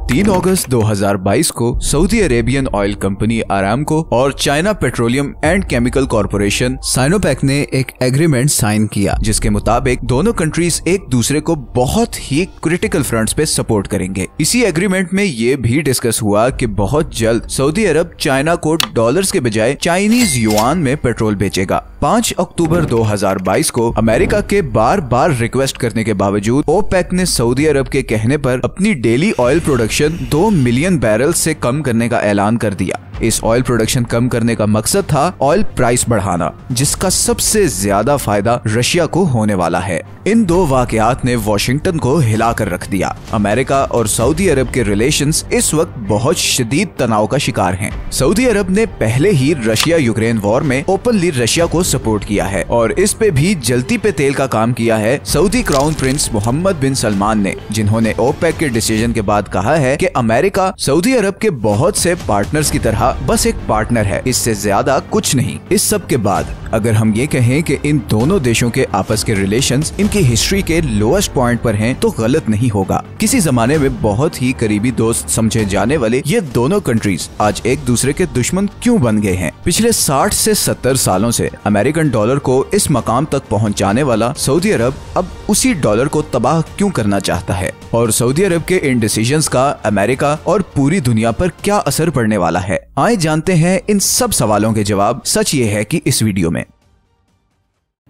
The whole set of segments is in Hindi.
3 अगस्त 2022 को Saudi Arabian oil company Aramco और China petroleum and chemical corporation Sinopec ने एक एग्रीमेंट साइन किया, जिसके मुताबिक दोनों कंट्रीज एक दूसरे को बहुत ही क्रिटिकल फ्रंट्स पे सपोर्ट करेंगे। इसी एग्रीमेंट में ये भी डिस्कस हुआ कि बहुत जल्द सऊदी अरब चाइना को डॉलर्स के बजाय चाइनीज युआन में पेट्रोल बेचेगा। 5 अक्टूबर 2022 को अमेरिका के बार बार रिक्वेस्ट करने के बावजूद ओपेक ने सऊदी अरब के कहने पर अपनी daily oil production 2 million barrel से कम करने का ऐलान कर दिया। इस ऑयल प्रोडक्शन कम करने का मकसद था ऑयल प्राइस बढ़ाना, जिसका सबसे ज्यादा फायदा रशिया को होने वाला है। इन दो वाकयात ने वॉशिंगटन को हिला कर रख दिया। अमेरिका और सऊदी अरब के रिलेशंस इस वक्त बहुत शदीद तनाव का शिकार हैं। सऊदी अरब ने पहले ही रशिया यूक्रेन वॉर में ओपनली रशिया को सपोर्ट किया है और इस पे भी जलती पे तेल का काम किया है सऊदी क्राउन प्रिंस मोहम्मद बिन सलमान ने, जिन्होंने ओपेक के डिसीजन के बाद कहा है कि अमेरिका सऊदी अरब के बहुत से पार्टनर्स की तरह बस एक पार्टनर है, इससे ज्यादा कुछ नहीं। इस सब के बाद अगर हम ये कहें कि इन दोनों देशों के आपस के रिलेशंस इनकी हिस्ट्री के लोएस्ट पॉइंट पर हैं, तो गलत नहीं होगा। किसी जमाने में बहुत ही करीबी दोस्त समझे जाने वाले ये दोनों कंट्रीज आज एक दूसरे के दुश्मन क्यों बन गए हैं? पिछले 60 से 70 सालों से अमेरिकन डॉलर को इस मकाम तक पहुंचाने वाला सऊदी अरब अब उसी डॉलर को तबाह क्यों करना चाहता है? और सऊदी अरब के इन डिसीजंस का अमेरिका और पूरी दुनिया पर क्या असर पड़ने वाला है? आइए जानते हैं इन सब सवालों के जवाब। सच ये है कि इस वीडियो में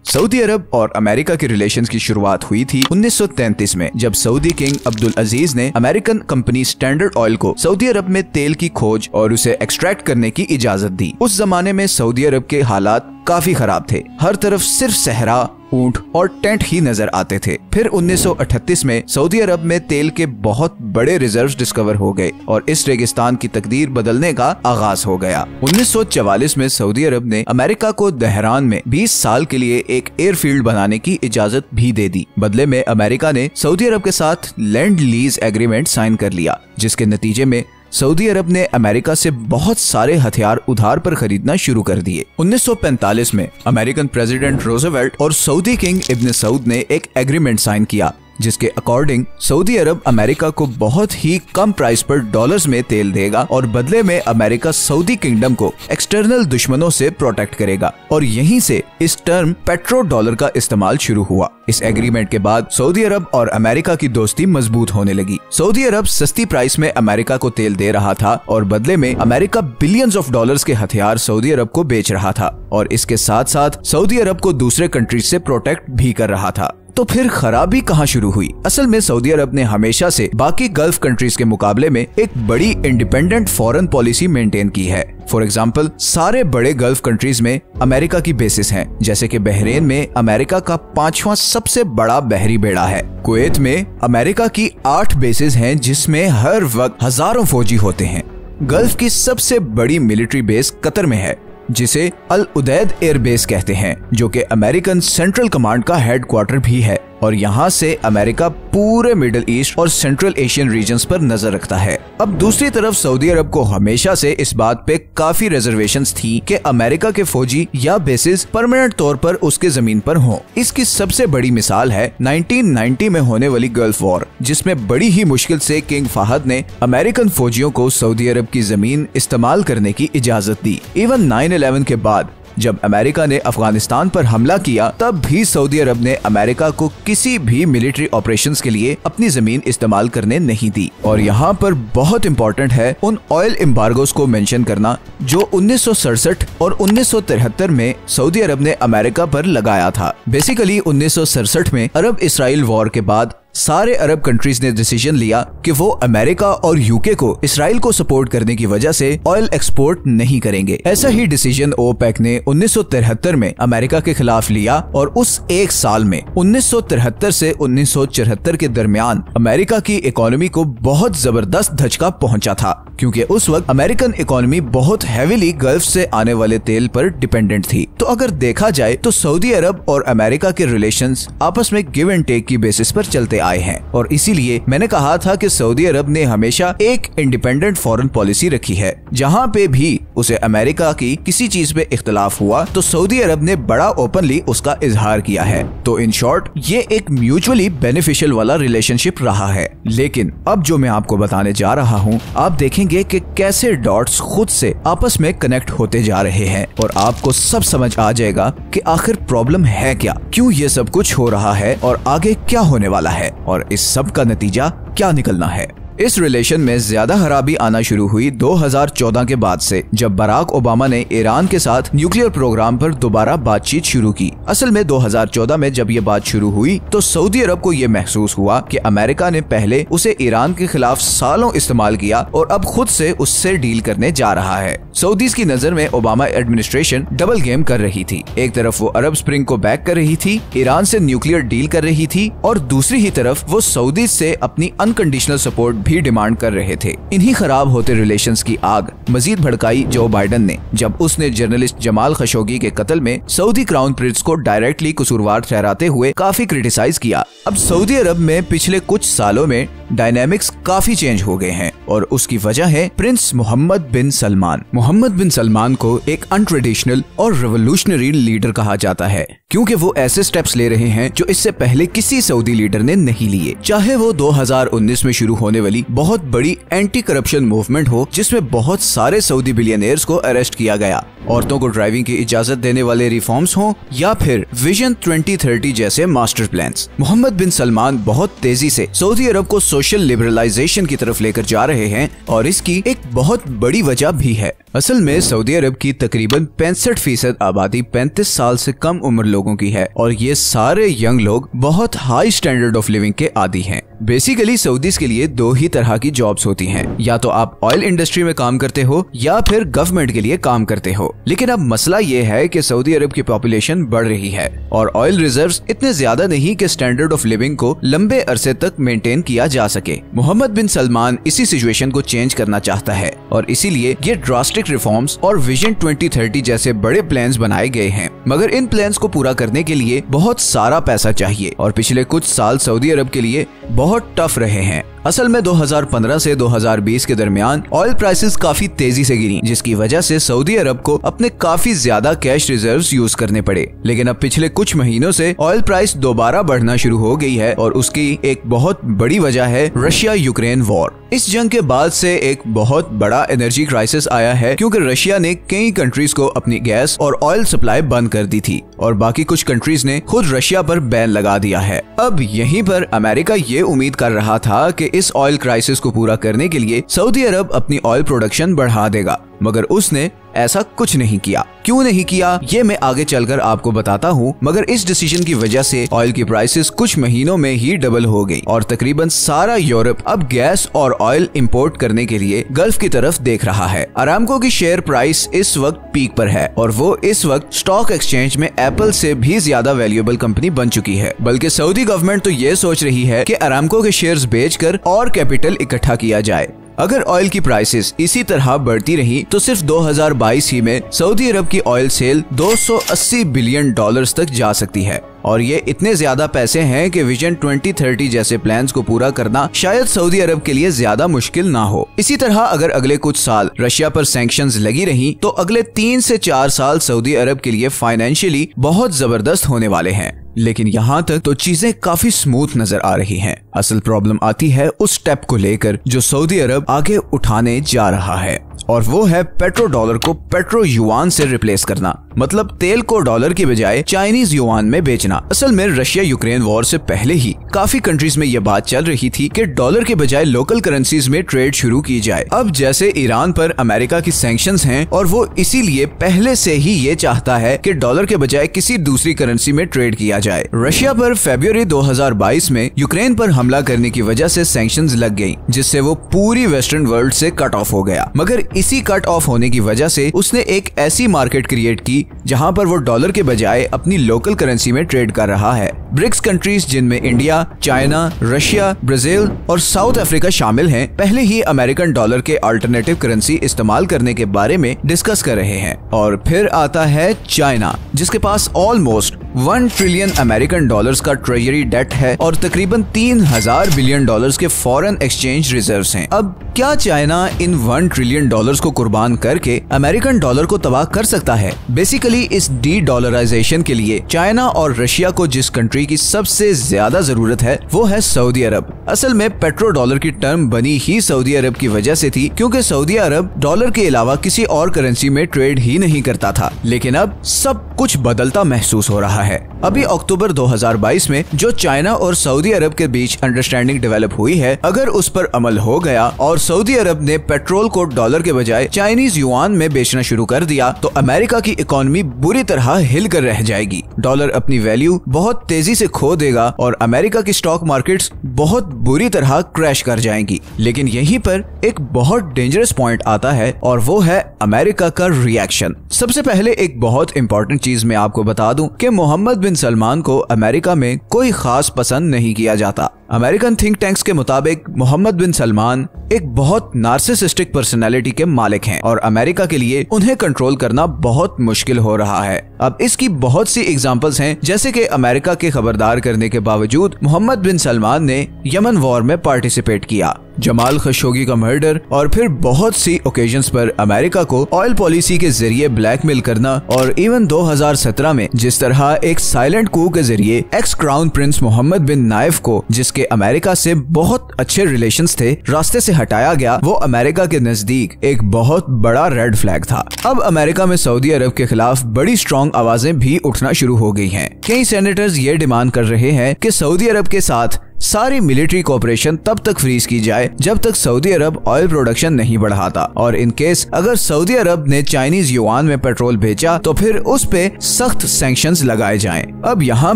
सऊदी अरब और अमेरिका के रिलेशंस की शुरुआत हुई थी 1933 में, जब सऊदी किंग अब्दुल अजीज ने अमेरिकन कंपनी स्टैंडर्ड ऑयल को सऊदी अरब में तेल की खोज और उसे एक्सट्रैक्ट करने की इजाजत दी। उस जमाने में सऊदी अरब के हालात काफी खराब थे। हर तरफ सिर्फ सहरा, ऊंट और टेंट ही नजर आते थे। फिर 1938 में सऊदी अरब में तेल के बहुत बड़े रिजर्व्स डिस्कवर हो गए और इस रेगिस्तान की तकदीर बदलने का आगाज हो गया। 1944 में सऊदी अरब ने अमेरिका को दहरान में 20 साल के लिए एक एयरफील्ड बनाने की इजाजत भी दे दी। बदले में अमेरिका ने सऊदी अरब के साथ लैंड लीज एग्रीमेंट साइन कर लिया, जिसके नतीजे में सऊदी अरब ने अमेरिका से बहुत सारे हथियार उधार पर खरीदना शुरू कर दिए। 1945 में अमेरिकन प्रेसिडेंट रोजवेल्ट और सऊदी किंग इब्न सऊद ने एक एग्रीमेंट साइन किया, जिसके अकॉर्डिंग सऊदी अरब अमेरिका को बहुत ही कम प्राइस पर डॉलर्स में तेल देगा और बदले में अमेरिका सऊदी किंगडम को एक्सटर्नल दुश्मनों से प्रोटेक्ट करेगा। और यहीं से इस टर्म पेट्रो डॉलर का इस्तेमाल शुरू हुआ। इस एग्रीमेंट के बाद सऊदी अरब और अमेरिका की दोस्ती मजबूत होने लगी। सऊदी अरब सस्ती प्राइस में अमेरिका को तेल दे रहा था और बदले में अमेरिका बिलियंस ऑफ डॉलर्स के हथियार सऊदी अरब को बेच रहा था और इसके साथ साथ सऊदी अरब को दूसरे कंट्रीज से प्रोटेक्ट भी कर रहा था। तो फिर खराबी कहाँ शुरू हुई? असल में सऊदी अरब ने हमेशा से बाकी गल्फ कंट्रीज के मुकाबले में एक बड़ी इंडिपेंडेंट फॉरेन पॉलिसी मेंटेन की है। फॉर एग्जाम्पल, सारे बड़े गल्फ कंट्रीज में अमेरिका की बेसिस हैं, जैसे कि बहरेन में अमेरिका का 5वां सबसे बड़ा बहरी बेड़ा है। कुवैत में अमेरिका की 8 बेसिस हैं, जिसमें हर वक्त हजारों फौजी होते हैं। गल्फ की सबसे बड़ी मिलिट्री बेस कतर में है, जिसे अल उदैद एयर बेस कहते हैं, जो कि अमेरिकन सेंट्रल कमांड का हेडक्वार्टर भी है। और यहाँ से अमेरिका पूरे मिडिल ईस्ट और सेंट्रल एशियन रीजन्स पर नजर रखता है। अब दूसरी तरफ सऊदी अरब को हमेशा से इस बात पे काफी रिजर्वेशंस थी कि अमेरिका के फौजी या बेसिस परमानेंट तौर पर उसके जमीन पर हों। इसकी सबसे बड़ी मिसाल है 1990 में होने वाली गल्फ वॉर, जिसमें बड़ी ही मुश्किल से किंग फहद ने अमेरिकन फौजियों को सऊदी अरब की जमीन इस्तेमाल करने की इजाजत दी। इवन 9/11 के बाद जब अमेरिका ने अफगानिस्तान पर हमला किया, तब भी सऊदी अरब ने अमेरिका को किसी भी मिलिट्री ऑपरेशंस के लिए अपनी जमीन इस्तेमाल करने नहीं दी। और यहाँ पर बहुत इंपॉर्टेंट है उन ऑयल एम्बार्गोस को मेंशन करना जो 1967 और 1973 में सऊदी अरब ने अमेरिका पर लगाया था। बेसिकली 1967 में अरब इसराइल वॉर के बाद सारे अरब कंट्रीज ने डिसीजन लिया कि वो अमेरिका और यूके को इसराइल को सपोर्ट करने की वजह से ऑयल एक्सपोर्ट नहीं करेंगे। ऐसा ही डिसीजन ओपेक ने 1973 में अमेरिका के खिलाफ लिया और उस एक साल में 1973 से 1974 के दरमियान अमेरिका की इकोनॉमी को बहुत जबरदस्त धचका पहुंचा था, क्योंकि उस वक्त अमेरिकन इकोनॉमी बहुत हेविली गल्फ से आने वाले तेल पर डिपेंडेंट थी। तो अगर देखा जाए तो सऊदी अरब और अमेरिका के रिलेशंस आपस में गिव एंड टेक की बेसिस पर चलते आए हैं। और इसीलिए मैंने कहा था कि सऊदी अरब ने हमेशा एक इंडिपेंडेंट फॉरेन पॉलिसी रखी है। जहाँ पे भी उसे अमेरिका की किसी चीज पे इख्तलाफ हुआ तो सऊदी अरब ने बड़ा ओपनली उसका इजहार किया है। तो इन शॉर्ट ये एक म्यूचुअली बेनिफिशियल वाला रिलेशनशिप रहा है। लेकिन अब जो मैं आपको बताने जा रहा हूँ, आप देखेंगे कि कैसे डॉट्स खुद से आपस में कनेक्ट होते जा रहे हैं और आपको सब समझ आ जाएगा कि आखिर प्रॉब्लम है क्या, क्यों ये सब कुछ हो रहा है और आगे क्या होने वाला है और इस सब का नतीजा क्या निकलना है। इस रिलेशन में ज्यादा खराबी आना शुरू हुई 2014 के बाद से, जब बराक ओबामा ने ईरान के साथ न्यूक्लियर प्रोग्राम पर दोबारा बातचीत शुरू की। असल में 2014 में जब ये बात शुरू हुई तो सऊदी अरब को ये महसूस हुआ कि अमेरिका ने पहले उसे ईरान के खिलाफ सालों इस्तेमाल किया और अब खुद से उससे डील करने जा रहा है। सऊदीज की नजर में ओबामा एडमिनिस्ट्रेशन डबल गेम कर रही थी। एक तरफ वो अरब स्प्रिंग को बैक कर रही थी, ईरान से न्यूक्लियर डील कर रही थी, और दूसरी ही तरफ वो सऊदी से अपनी अनकंडीशनल सपोर्ट भी डिमांड कर रहे थे। इन्हीं खराब होते रिलेशंस की आग मजीद भड़काई जो बाइडन ने, जब उसने जर्नलिस्ट जमाल खशोगी के कत्ल में सऊदी क्राउन प्रिंस को डायरेक्टली कसूरवार ठहराते हुए काफी क्रिटिसाइज किया। अब सऊदी अरब में पिछले कुछ सालों में डायनेमिक्स काफी चेंज हो गए हैं और उसकी वजह है प्रिंस मोहम्मद बिन सलमान। मोहम्मद बिन सलमान को एक अनट्रेडिशनल और रेवोल्यूशनरी लीडर कहा जाता है, क्योंकि वो ऐसे स्टेप्स ले रहे हैं जो इससे पहले किसी सऊदी लीडर ने नहीं लिए। चाहे वो 2019 में शुरू होने वाली बहुत बड़ी एंटी करप्शन मूवमेंट हो, जिसमें बहुत सारे सऊदी बिलियनियर्स को अरेस्ट किया गया, औरतों को ड्राइविंग की इजाजत देने वाले रिफॉर्म्स हों, या फिर विजन 2030 जैसे मास्टर प्लान्स। मोहम्मद बिन सलमान बहुत तेजी से सऊदी अरब को सोशल लिबरलाइजेशन की तरफ लेकर जा रहे हैं और इसकी एक बहुत बड़ी वजह भी है। असल में सऊदी अरब की तकरीबन 65% आबादी 35 साल से कम उम्र लोगों की है और ये सारे यंग लोग बहुत हाई स्टैंडर्ड ऑफ लिविंग के आदी हैं। बेसिकली सऊदीज के लिए दो ही तरह की जॉब्स होती हैं, या तो आप ऑयल इंडस्ट्री में काम करते हो या फिर गवर्नमेंट के लिए काम करते हो। लेकिन अब मसला ये है कि सऊदी अरब की पॉपुलेशन बढ़ रही है और ऑयल रिजर्व्स इतने ज्यादा नहीं कि स्टैंडर्ड ऑफ लिविंग को लंबे अरसे तक मेंटेन किया जा सके। मोहम्मद बिन सलमान इसी सिचुएशन को चेंज करना चाहता है और इसीलिए ये ड्रास्टिक रिफॉर्म्स और विजन 2030 जैसे बड़े प्लान्स बनाए गए हैं। मगर इन प्लान्स को पूरा करने के लिए बहुत सारा पैसा चाहिए और पिछले कुछ साल सऊदी अरब के लिए बहुत टफ रहे हैं। असल में 2015 से 2020 के दरमियान ऑयल प्राइसेस काफी तेजी से गिरी, जिसकी वजह से सऊदी अरब को अपने काफी ज्यादा कैश रिजर्व्स यूज करने पड़े। लेकिन अब पिछले कुछ महीनों से ऑयल प्राइस दोबारा बढ़ना शुरू हो गई है और उसकी एक बहुत बड़ी वजह है रशिया यूक्रेन वॉर। इस जंग के बाद से एक बहुत बड़ा एनर्जी क्राइसिस आया है, क्योंकि रशिया ने कई कंट्रीज को अपनी गैस और ऑयल सप्लाई बंद कर दी थी और बाकी कुछ कंट्रीज ने खुद रशिया पर बैन लगा दिया है। अब यहीं पर अमेरिका ये उम्मीद कर रहा था कि इस ऑयल क्राइसिस को पूरा करने के लिए सऊदी अरब अपनी ऑयल प्रोडक्शन बढ़ा देगा, मगर उसने ऐसा कुछ नहीं किया। क्यों नहीं किया ये मैं आगे चलकर आपको बताता हूँ, मगर इस डिसीजन की वजह से ऑयल की प्राइसेस कुछ महीनों में ही डबल हो गई और तकरीबन सारा यूरोप अब गैस और ऑयल इंपोर्ट करने के लिए गल्फ की तरफ देख रहा है। अरामको की शेयर प्राइस इस वक्त पीक पर है और वो इस वक्त स्टॉक एक्सचेंज में एप्पल से भी ज्यादा वैल्यूएबल कंपनी बन चुकी है। बल्कि सऊदी गवर्नमेंट तो ये सोच रही है कि अरामको के शेयर्स बेचकर और कैपिटल इकट्ठा किया जाए। अगर ऑयल की प्राइसेस इसी तरह बढ़ती रही तो सिर्फ 2022 ही में सऊदी अरब की ऑयल सेल 280 बिलियन डॉलर्स तक जा सकती है और ये इतने ज्यादा पैसे हैं कि विजन 2030 जैसे प्लान्स को पूरा करना शायद सऊदी अरब के लिए ज्यादा मुश्किल ना हो। इसी तरह अगर अगले कुछ साल रशिया पर सैंक्शंस लगी रही तो अगले 3 से 4 साल सऊदी अरब के लिए फाइनेंशियली बहुत जबरदस्त होने वाले हैं। लेकिन यहाँ तक तो चीजें काफी स्मूथ नजर आ रही हैं। असल प्रॉब्लम आती है उस स्टेप को लेकर जो सऊदी अरब आगे उठाने जा रहा है और वो है पेट्रो डॉलर को पेट्रो युआन से रिप्लेस करना, मतलब तेल को डॉलर के बजाय चाइनीज युआन में बेचना। असल में रशिया यूक्रेन वॉर से पहले ही काफी कंट्रीज में ये बात चल रही थी कि डॉलर के बजाय लोकल करेंसीज में ट्रेड शुरू की जाए। अब जैसे ईरान पर अमेरिका की सैंक्शंस हैं और वो इसीलिए पहले से ही ये चाहता है कि डॉलर के बजाय किसी दूसरी करेंसी में ट्रेड किया जाए। रशिया पर फरवरी 2022 में यूक्रेन पर हमला करने की वजह से सैंक्शंस लग गयी, जिससे वो पूरी वेस्टर्न वर्ल्ड से कट ऑफ हो गया। मगर इसी कट ऑफ होने की वजह से उसने एक ऐसी मार्केट क्रिएट की जहां पर वो डॉलर के बजाय अपनी लोकल करेंसी में ट्रेड कर रहा है। ब्रिक्स कंट्रीज जिनमें इंडिया, चाइना, रशिया, ब्राजील और साउथ अफ्रीका शामिल हैं, पहले ही अमेरिकन डॉलर के अल्टरनेटिव करेंसी इस्तेमाल करने के बारे में डिस्कस कर रहे हैं। और फिर आता है चाइना, जिसके पास ऑलमोस्ट 1 ट्रिलियन अमेरिकन डॉलर्स का ट्रेजरी डेट है और तकरीबन 3000 बिलियन डॉलर्स के फॉरेन एक्सचेंज रिजर्व्स हैं। अब क्या चाइना इन 1 ट्रिलियन डॉलर्स को कुर्बान करके अमेरिकन डॉलर को तबाह कर सकता है? बेसिकली इस डी डॉलराइजेशन के लिए चाइना और रशिया को जिस कंट्री की सबसे ज्यादा जरूरत है वो है सऊदी अरब। असल में पेट्रो डॉलर की टर्म बनी ही सऊदी अरब की वजह से थी, क्योंकि सऊदी अरब डॉलर के अलावा किसी और करेंसी में ट्रेड ही नहीं करता था। लेकिन अब सब कुछ बदलता महसूस हो रहा है। अभी अक्टूबर 2022 में जो चाइना और सऊदी अरब के बीच अंडरस्टैंडिंग डेवलप हुई है, अगर उस पर अमल हो गया और सऊदी अरब ने पेट्रोल को डॉलर के बजाय चाइनीज युआन में बेचना शुरू कर दिया, तो अमेरिका की इकोनॉमी बुरी तरह हिल कर रह जाएगी। डॉलर अपनी वैल्यू बहुत तेजी से खो देगा और अमेरिका की स्टॉक मार्केट्स बहुत बुरी तरह क्रैश कर जाएंगी। लेकिन यहीं पर एक बहुत डेंजरस पॉइंट आता है और वो है अमेरिका का रिएक्शन। सबसे पहले एक बहुत इंपॉर्टेंट चीज मैं आपको बता दूं कि मोहम्मद बिन सलमान को अमेरिका में कोई खास पसंद नहीं किया जाता। अमेरिकन थिंक टैंक्स के मुताबिक मोहम्मद बिन सलमान एक बहुत नार्सिसिस्टिक पर्सनैलिटी के मालिक हैं और अमेरिका के लिए उन्हें कंट्रोल करना बहुत मुश्किल हो रहा है। अब इसकी बहुत सी एग्जांपल्स हैं, जैसे कि अमेरिका के खबरदार करने के बावजूद मोहम्मद बिन सलमान ने यमन वॉर में पार्टिसिपेट किया, जमाल खशोगी का मर्डर और फिर बहुत सी ओकेजन्स पर अमेरिका को ऑयल पॉलिसी के जरिए ब्लैकमेल करना और इवन 2017 में जिस तरह एक साइलेंट कू के जरिए एक्स क्राउन प्रिंस मोहम्मद बिन नाइफ को, जिसके अमेरिका से बहुत अच्छे रिलेशंस थे, रास्ते से हटाया गया, वो अमेरिका के नजदीक एक बहुत बड़ा रेड फ्लैग था। अब अमेरिका में सऊदी अरब के खिलाफ बड़ी स्ट्रॉन्ग आवाजें भी उठना शुरू हो गई हैं। कई सेनेटर्स ये डिमांड कर रहे हैं कि सऊदी अरब के साथ सारी मिलिट्री कोऑपरेशन तब तक फ्रीज की जाए जब तक सऊदी अरब ऑयल प्रोडक्शन नहीं बढ़ाता, और इन केस अगर सऊदी अरब ने चाइनीज युआन में पेट्रोल बेचा तो फिर उस पे सख्त सैंक्शंस लगाए जाएं। अब यहाँ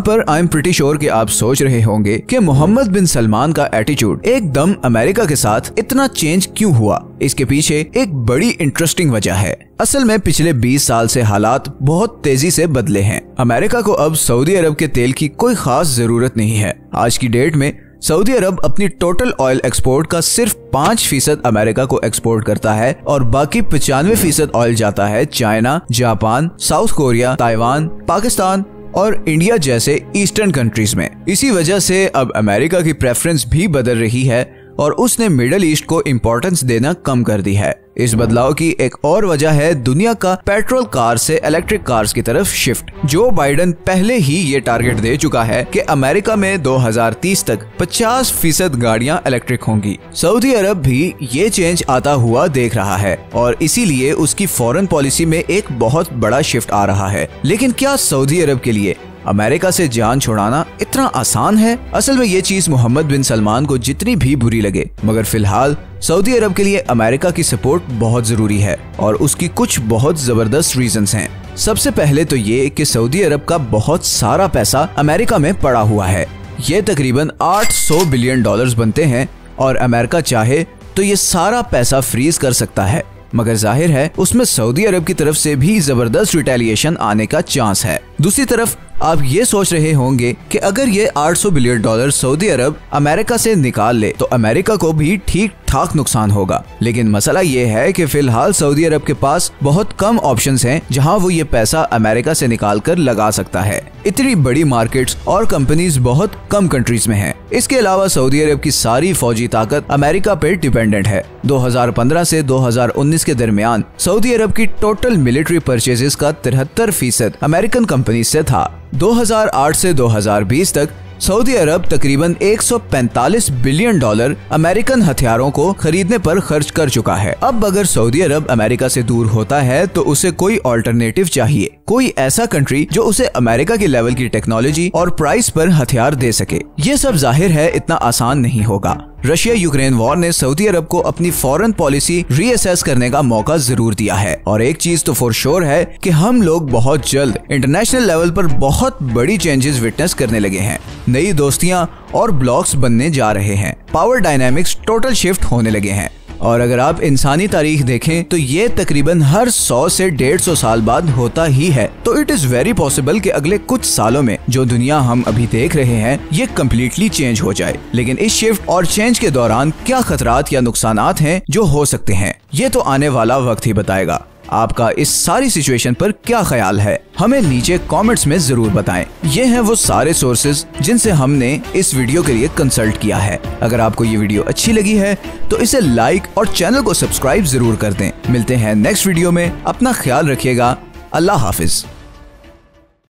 पर आई एम प्रीटी श्योर कि आप सोच रहे होंगे कि मोहम्मद बिन सलमान का एटीट्यूड एकदम अमेरिका के साथ इतना चेंज क्यों हुआ। इसके पीछे एक बड़ी इंटरेस्टिंग वजह है। असल में पिछले 20 साल से हालात बहुत तेजी से बदले हैं। अमेरिका को अब सऊदी अरब के तेल की कोई खास जरूरत नहीं है। आज की डेट में सऊदी अरब अपनी टोटल ऑयल एक्सपोर्ट का सिर्फ 5% अमेरिका को एक्सपोर्ट करता है और बाकी 95% ऑयल जाता है China, Japan, south Korea, Taiwan, Pakistan और इंडिया जैसे ईस्टर्न कंट्रीज में। इसी वजह से अब अमेरिका की प्रेफरेंस भी बदल रही है और उसने मिडल ईस्ट को इम्पोर्टेंस देना कम कर दी है। इस बदलाव की एक और वजह है दुनिया का पेट्रोल कार से इलेक्ट्रिक कार्स की तरफ शिफ्ट। जो बाइडेन पहले ही ये टारगेट दे चुका है कि अमेरिका में 2030 तक 50% गाड़ियां इलेक्ट्रिक होंगी। सऊदी अरब भी ये चेंज आता हुआ देख रहा है और इसीलिए उसकी फॉरेन पॉलिसी में एक बहुत बड़ा शिफ्ट आ रहा है। लेकिन क्या सऊदी अरब के लिए अमेरिका से जान छुड़ाना इतना आसान है? असल में ये चीज मोहम्मद बिन सलमान को जितनी भी बुरी लगे, मगर फिलहाल सऊदी अरब के लिए अमेरिका की सपोर्ट बहुत जरूरी है और उसकी कुछ बहुत जबरदस्त रीजंस हैं। सबसे पहले तो ये कि सऊदी अरब का बहुत सारा पैसा अमेरिका में पड़ा हुआ है। ये तकरीबन 800 बिलियन डॉलर्स बनते हैं और अमेरिका चाहे तो ये सारा पैसा फ्रीज कर सकता है, मगर जाहिर है उसमें सऊदी अरब की तरफ से भी जबरदस्त रिटेलिएशन आने का चांस है। दूसरी तरफ आप ये सोच रहे होंगे कि अगर ये 800 बिलियन डॉलर सऊदी अरब अमेरिका से निकाल ले तो अमेरिका को भी ठीक ठाक नुकसान होगा। लेकिन मसला ये है कि फिलहाल सऊदी अरब के पास बहुत कम ऑप्शंस हैं जहां वो ये पैसा अमेरिका से निकाल कर लगा सकता है। इतनी बड़ी मार्केट्स और कंपनीज बहुत कम कंट्रीज में हैं। इसके अलावा सऊदी अरब की सारी फौजी ताकत अमेरिका पे डिपेंडेंट है। 2015 से 2019 के दरमियान सऊदी अरब की टोटल मिलिट्री परचेजेस का 73% अमेरिकन कंपनी से था। 2008 से 2020 तक सऊदी अरब तकरीबन 145 बिलियन डॉलर अमेरिकन हथियारों को खरीदने पर खर्च कर चुका है। अब अगर सऊदी अरब अमेरिका से दूर होता है तो उसे कोई ऑल्टरनेटिव चाहिए, कोई ऐसा कंट्री जो उसे अमेरिका की लेवल की टेक्नोलॉजी और प्राइस पर हथियार दे सके। ये सब जाहिर है इतना आसान नहीं होगा। रशिया यूक्रेन वॉर ने सऊदी अरब को अपनी फॉरेन पॉलिसी रीअसेस करने का मौका जरूर दिया है और एक चीज तो फॉर श्योर है कि हम लोग बहुत जल्द इंटरनेशनल लेवल पर बहुत बड़ी चेंजेस विटनेस करने लगे हैं। नई दोस्तियां और ब्लॉक्स बनने जा रहे हैं। पावर डायनामिक्स टोटल शिफ्ट होने लगे हैं और अगर आप इंसानी तारीख देखें तो ये तकरीबन हर 100 से 150 साल बाद होता ही है। तो इट इज वेरी पॉसिबल कि अगले कुछ सालों में जो दुनिया हम अभी देख रहे हैं ये कम्प्लीटली चेंज हो जाए। लेकिन इस शिफ्ट और चेंज के दौरान क्या खतरात या नुकसानात हैं जो हो सकते हैं, ये तो आने वाला वक्त ही बताएगा। आपका इस सारी सिचुएशन पर क्या ख्याल है, हमें नीचे कमेंट्स में जरूर बताएं। ये हैं वो सारे सोर्सेज जिनसे हमने इस वीडियो के लिए कंसल्ट किया है। अगर आपको ये वीडियो अच्छी लगी है तो इसे लाइक और चैनल को सब्सक्राइब जरूर कर दें। मिलते हैं नेक्स्ट वीडियो में, अपना ख्याल रखिएगा। अल्लाह हाफिज।